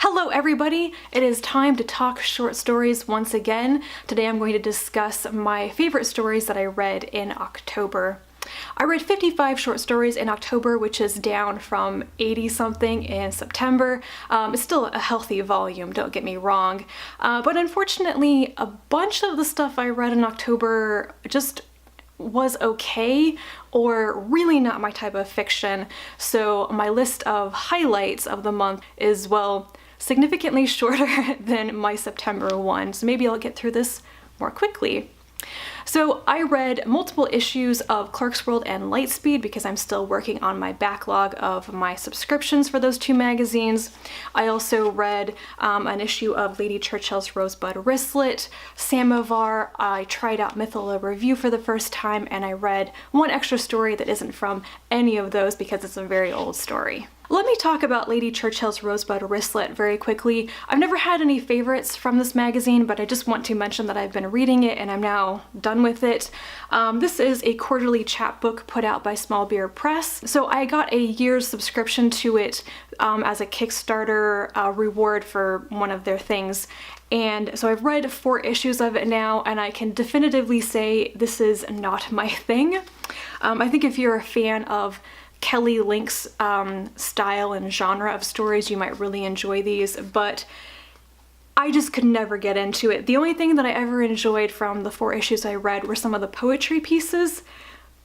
Hello everybody! It is time to talk short stories once again. Today I'm going to discuss my favorite stories that I read in October. I read 55 short stories in October, which is down from 80 something in September. It's still a healthy volume, don't get me wrong. But unfortunately, a bunch of the stuff I read in October just was okay or really not my type of fiction. So my list of highlights of the month is, well, significantly shorter than my September one, so maybe I'll get through this more quickly. So I read multiple issues of Clarkesworld and Lightspeed because I'm still working on my backlog of my subscriptions for those two magazines. I also read an issue of Lady Churchill's Rosebud Wristlet, Samovar. I tried out Mithila Review for the first time, and I read one extra story that isn't from any of those because it's a very old story. Let me talk about Lady Churchill's Rosebud Wristlet very quickly. I've never had any favorites from this magazine, but I just want to mention that I've been reading it and I'm now done with it. This is a quarterly chapbook put out by Small Beer Press. So I got a year's subscription to it as a Kickstarter reward for one of their things. And so I've read 4 issues of it now, and I can definitively say this is not my thing. I think if you're a fan of Kelly Link's style and genre of stories, you might really enjoy these, but I just could never get into it. The only thing that I ever enjoyed from the 4 issues I read were some of the poetry pieces,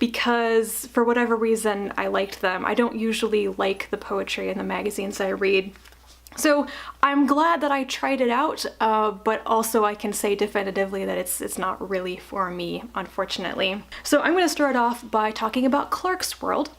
because for whatever reason I liked them. I don't usually like the poetry in the magazines I read. So I'm glad that I tried it out, but also I can say definitively that it's not really for me, unfortunately. So I'm going to start off by talking about Clarkesworld.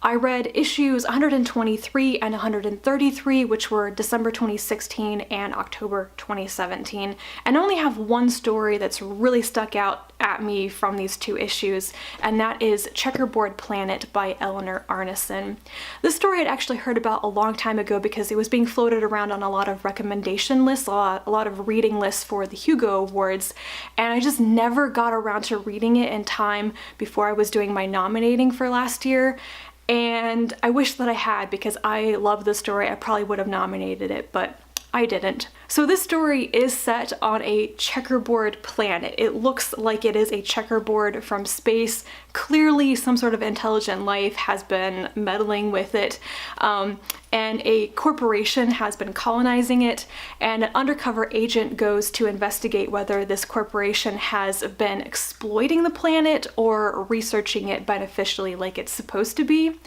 I read issues 123 and 133, which were December 2016 and October 2017, and I only have one story that's really stuck out at me from these 2 issues, and that is Checkerboard Planet by Eleanor Arnason. This story I'd actually heard about a long time ago because it was being floated around on a lot of recommendation lists, a lot of reading lists for the Hugo Awards, and I just never got around to reading it in time before I was doing my nominating for last year. And I wish that I had, because I love the story. I probably would have nominated it, but I didn't. So this story is set on a checkerboard planet. It looks like it is a checkerboard from space. Clearly some sort of intelligent life has been meddling with it, and a corporation has been colonizing it, and an undercover agent goes to investigate whether this corporation has been exploiting the planet or researching it beneficially like it's supposed to be.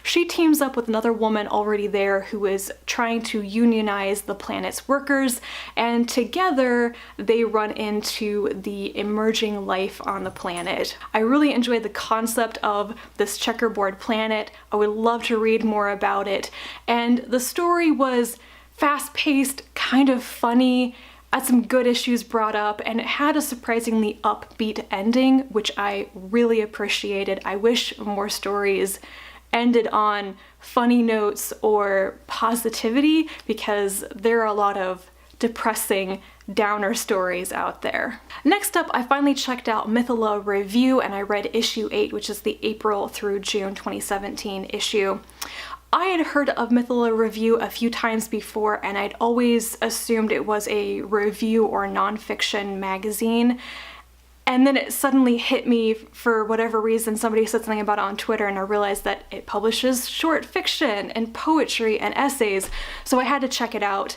She teams up with another woman already there who is trying to unionize the planet's workers, and together they run into the emerging life on the planet. I really enjoyed the concept of this checkerboard planet. I would love to read more about it, and the story was fast-paced, kind of funny, had some good issues brought up, and it had a surprisingly upbeat ending, which I really appreciated. I wish more stories ended on funny notes or positivity, because there are a lot of depressing downer stories out there. Next up, I finally checked out Mithila Review, and I read issue 8, which is the April through June 2017 issue. I had heard of Mithila Review a few times before, and I'd always assumed it was a review or nonfiction magazine. And then it suddenly hit me, for whatever reason, somebody said something about it on Twitter, and I realized that it publishes short fiction and poetry and essays. So I had to check it out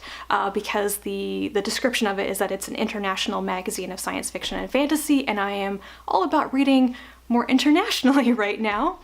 because the description of it is that it's an international magazine of science fiction and fantasy, and I am all about reading more internationally right now.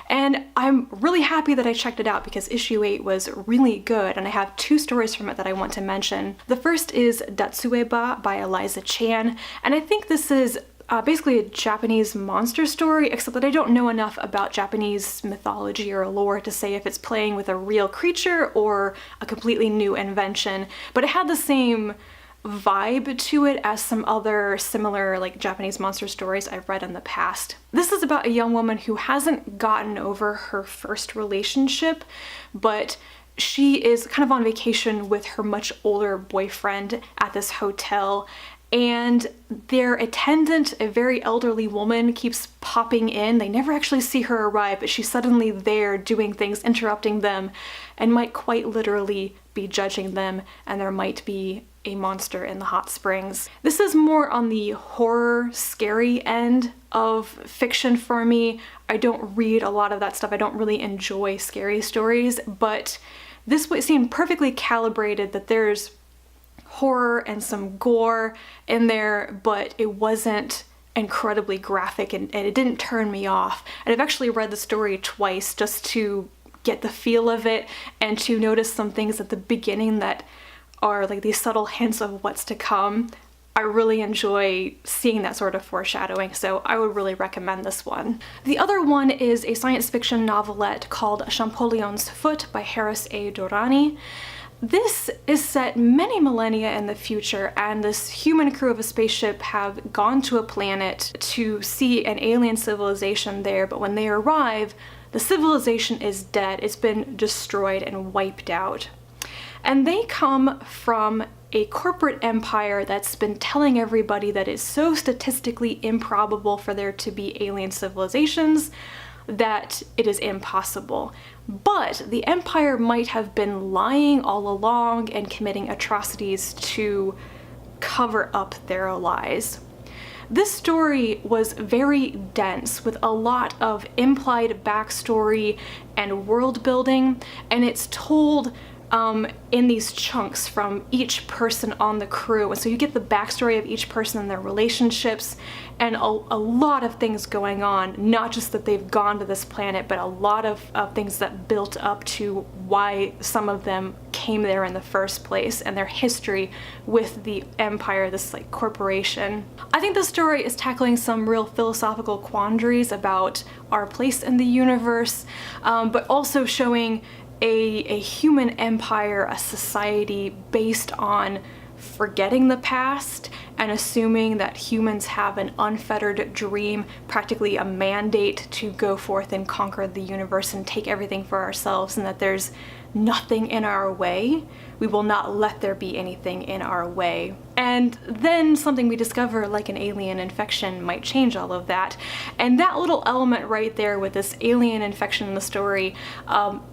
And I'm really happy that I checked it out because issue 8 was really good, and I have 2 stories from it that I want to mention. The first is Datsue-Ba by Eliza Chan, and I think this is basically a Japanese monster story, except that I don't know enough about Japanese mythology or lore to say if it's playing with a real creature or a completely new invention, but it had the same vibe to it as some other similar like Japanese monster stories I've read in the past. This is about a young woman who hasn't gotten over her first relationship, but she is kind of on vacation with her much older boyfriend at this hotel, and their attendant, a very elderly woman, keeps popping in. They never actually see her arrive, but she's suddenly there doing things, interrupting them, and might quite literally be judging them, and there might be a monster in the hot springs. This is more on the horror, scary end of fiction for me. I don't read a lot of that stuff. I don't really enjoy scary stories, but this seemed perfectly calibrated, that there's horror and some gore in there, but it wasn't incredibly graphic, and it didn't turn me off. And I've actually read the story twice just to get the feel of it and to notice some things at the beginning that are like these subtle hints of what's to come. I really enjoy seeing that sort of foreshadowing, so I would really recommend this one. The other one is a science fiction novelette called Champollion's Foot by Harris A. Durrani. This is set many millennia in the future, and this human crew of a spaceship have gone to a planet to see an alien civilization there, but when they arrive, the civilization is dead. It's been destroyed and wiped out. And they come from a corporate empire that's been telling everybody that it's so statistically improbable for there to be alien civilizations that it is impossible. But the empire might have been lying all along and committing atrocities to cover up their lies. This story was very dense with a lot of implied backstory and world building, and it's told in these chunks from each person on the crew. And so you get the backstory of each person and their relationships, and a lot of things going on, not just that they've gone to this planet, but a lot of things that built up to why some of them came there in the first place, and their history with the empire, this like corporation. I think the story is tackling some real philosophical quandaries about our place in the universe, but also showing a human empire, a society based on forgetting the past and assuming that humans have an unfettered dream, practically a mandate to go forth and conquer the universe and take everything for ourselves, and that there's nothing in our way. We will not let there be anything in our way. And then something we discover, like an alien infection, might change all of that. And that little element right there with this alien infection in the story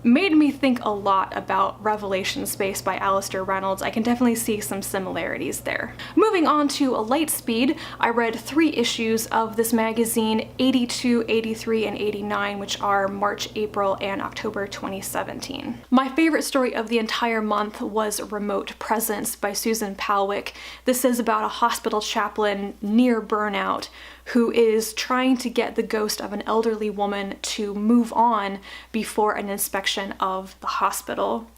made me think a lot about Revelation Space by Alistair Reynolds. I can definitely see some similarities there. Moving on to Lightspeed, I read 3 issues of this magazine, 82, 83, and 89, which are March, April, and October 2017. My favorite story of the entire month was Remote Presence by Susan Palwick. This is about a hospital chaplain near burnout who is trying to get the ghost of an elderly woman to move on before an inspection of the hospital.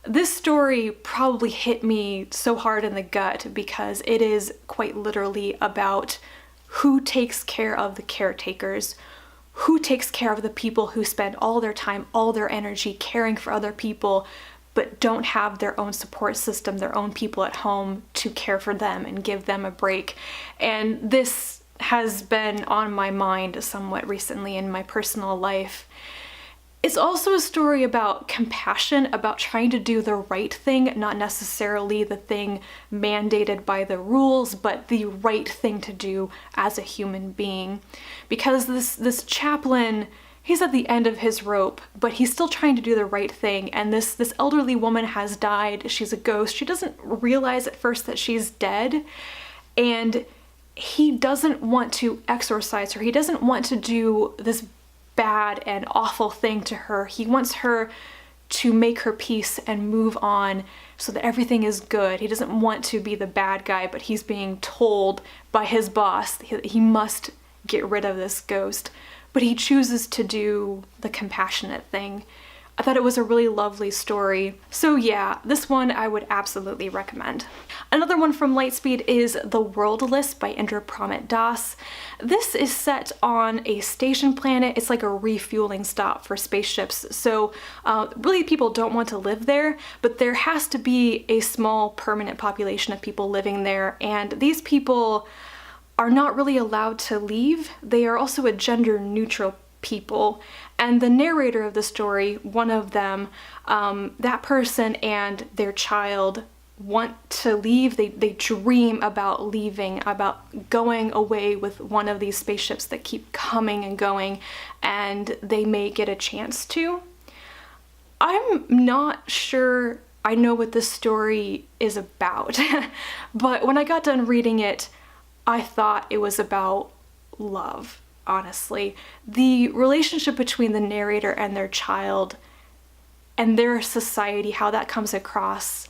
This story probably hit me so hard in the gut because it is quite literally about who takes care of the caretakers, who takes care of the people who spend all their time, all their energy caring for other people, but don't have their own support system, their own people at home to care for them and give them a break. And this has been on my mind somewhat recently in my personal life. It's also a story about compassion, about trying to do the right thing, not necessarily the thing mandated by the rules, but the right thing to do as a human being. Because this chaplain, he's at the end of his rope, but he's still trying to do the right thing. And this elderly woman has died. She's a ghost. She doesn't realize at first that she's dead. And he doesn't want to exorcise her. He doesn't want to do this bad and awful thing to her. He wants her to make her peace and move on so that everything is good. He doesn't want to be the bad guy, but he's being told by his boss he must get rid of this ghost. But he chooses to do the compassionate thing. I thought it was a really lovely story. So yeah, this one I would absolutely recommend. Another one from Lightspeed is The Worldless by Indrapramit Das. This is set on a station planet. It's like a refueling stop for spaceships. So really people don't want to live there, but there has to be a small permanent population of people living there. And these people are not really allowed to leave. They are also a gender neutral people. And the narrator of the story, one of them, that person and their child want to leave. They dream about leaving, about going away with one of these spaceships that keep coming and going, and they may get a chance to. I'm not sure I know what this story is about. But when I got done reading it, I thought it was about love, honestly. The relationship between the narrator and their child and their society, how that comes across,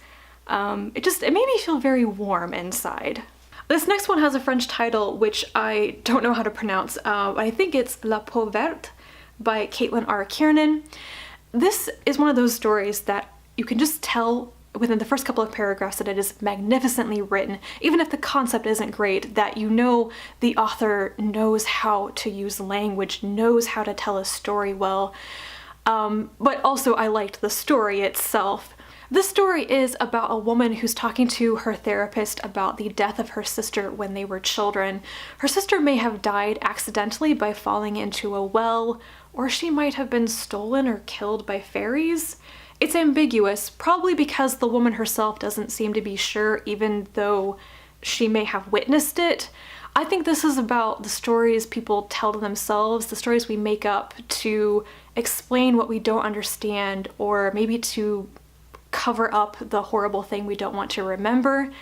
it made me feel very warm inside. This next one has a French title, which I don't know how to pronounce. I think it's La Peau Verte by Caitlin R. Kiernan. This is one of those stories that you can just tell within the first couple of paragraphs that it is magnificently written, even if the concept isn't great, that you know the author knows how to use language, knows how to tell a story well. But also I liked the story itself. This story is about a woman who's talking to her therapist about the death of her sister when they were children. Her sister may have died accidentally by falling into a well, or she might have been stolen or killed by fairies. It's ambiguous, probably because the woman herself doesn't seem to be sure, even though she may have witnessed it. I think this is about the stories people tell to themselves, the stories we make up to explain what we don't understand, or maybe to cover up the horrible thing we don't want to remember.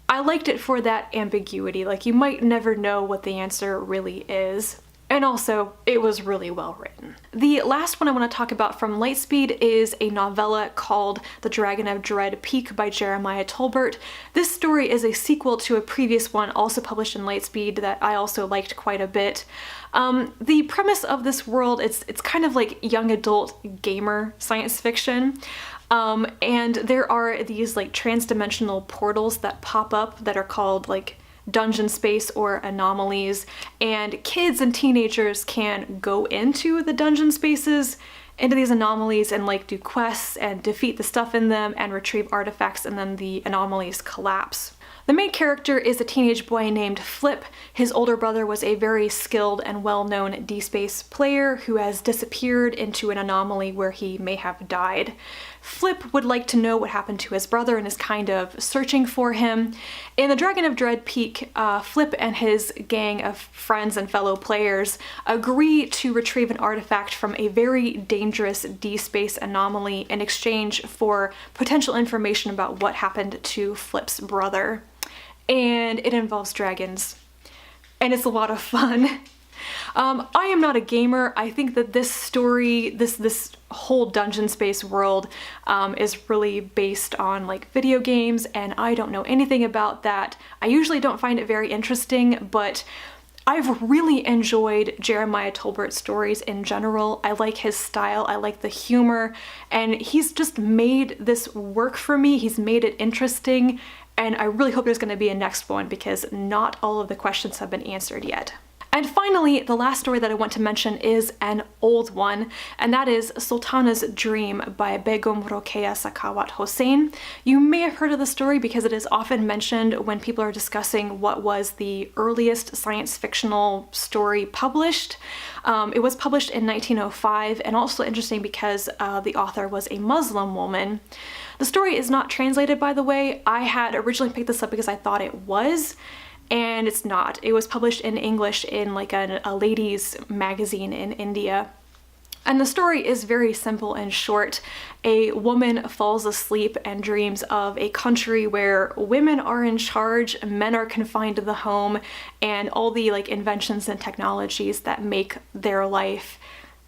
I liked it for that ambiguity, like you might never know what the answer really is. And also, it was really well written. The last one I want to talk about from Lightspeed is a novella called The Dragon of Dread Peak by Jeremiah Tolbert. This story is a sequel to a previous one also published in Lightspeed that I also liked quite a bit. The premise of this world, it's kind of like young adult gamer science fiction. And there are these like trans-dimensional portals that pop up that are called like dungeon space or anomalies, and kids and teenagers can go into the dungeon spaces, into these anomalies, and like do quests and defeat the stuff in them and retrieve artifacts, and then the anomalies collapse. The main character is a teenage boy named Flip. His older brother was a very skilled and well-known D-Space player who has disappeared into an anomaly where he may have died. Flip would like to know what happened to his brother and is kind of searching for him. In The Dragon of Dread Peak, Flip and his gang of friends and fellow players agree to retrieve an artifact from a very dangerous D-Space anomaly in exchange for potential information about what happened to Flip's brother. And it involves dragons. And it's a lot of fun. I am not a gamer. I think that this story, this whole dungeon space world is really based on like video games, and I don't know anything about that. I usually don't find it very interesting, but I've really enjoyed Jeremiah Tolbert's stories in general. I like his style, I like the humor, and he's just made this work for me. He's made it interesting, and I really hope there's going to be a next one because not all of the questions have been answered yet. And finally, the last story that I want to mention is an old one, and that is Sultana's Dream by Begum, Rokeya, Sakhawat, Hossain. You may have heard of the story because it is often mentioned when people are discussing what was the earliest science fictional story published. It was published in 1905, and also interesting because the author was a Muslim woman. The story is not translated, by the way. I had originally picked this up because I thought it was, and it's not. It was published in English in like a ladies' magazine in India. And the story is very simple and short. A woman falls asleep and dreams of a country where women are in charge, men are confined to the home, and all the like inventions and technologies that make their life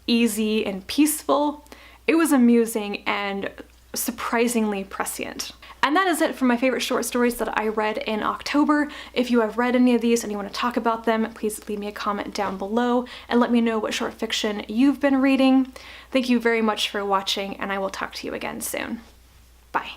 easy and peaceful. It was amusing and surprisingly prescient. And that is it for my favorite short stories that I read in October. If you have read any of these and you want to talk about them, please leave me a comment down below and let me know what short fiction you've been reading. Thank you very much for watching, and I will talk to you again soon. Bye.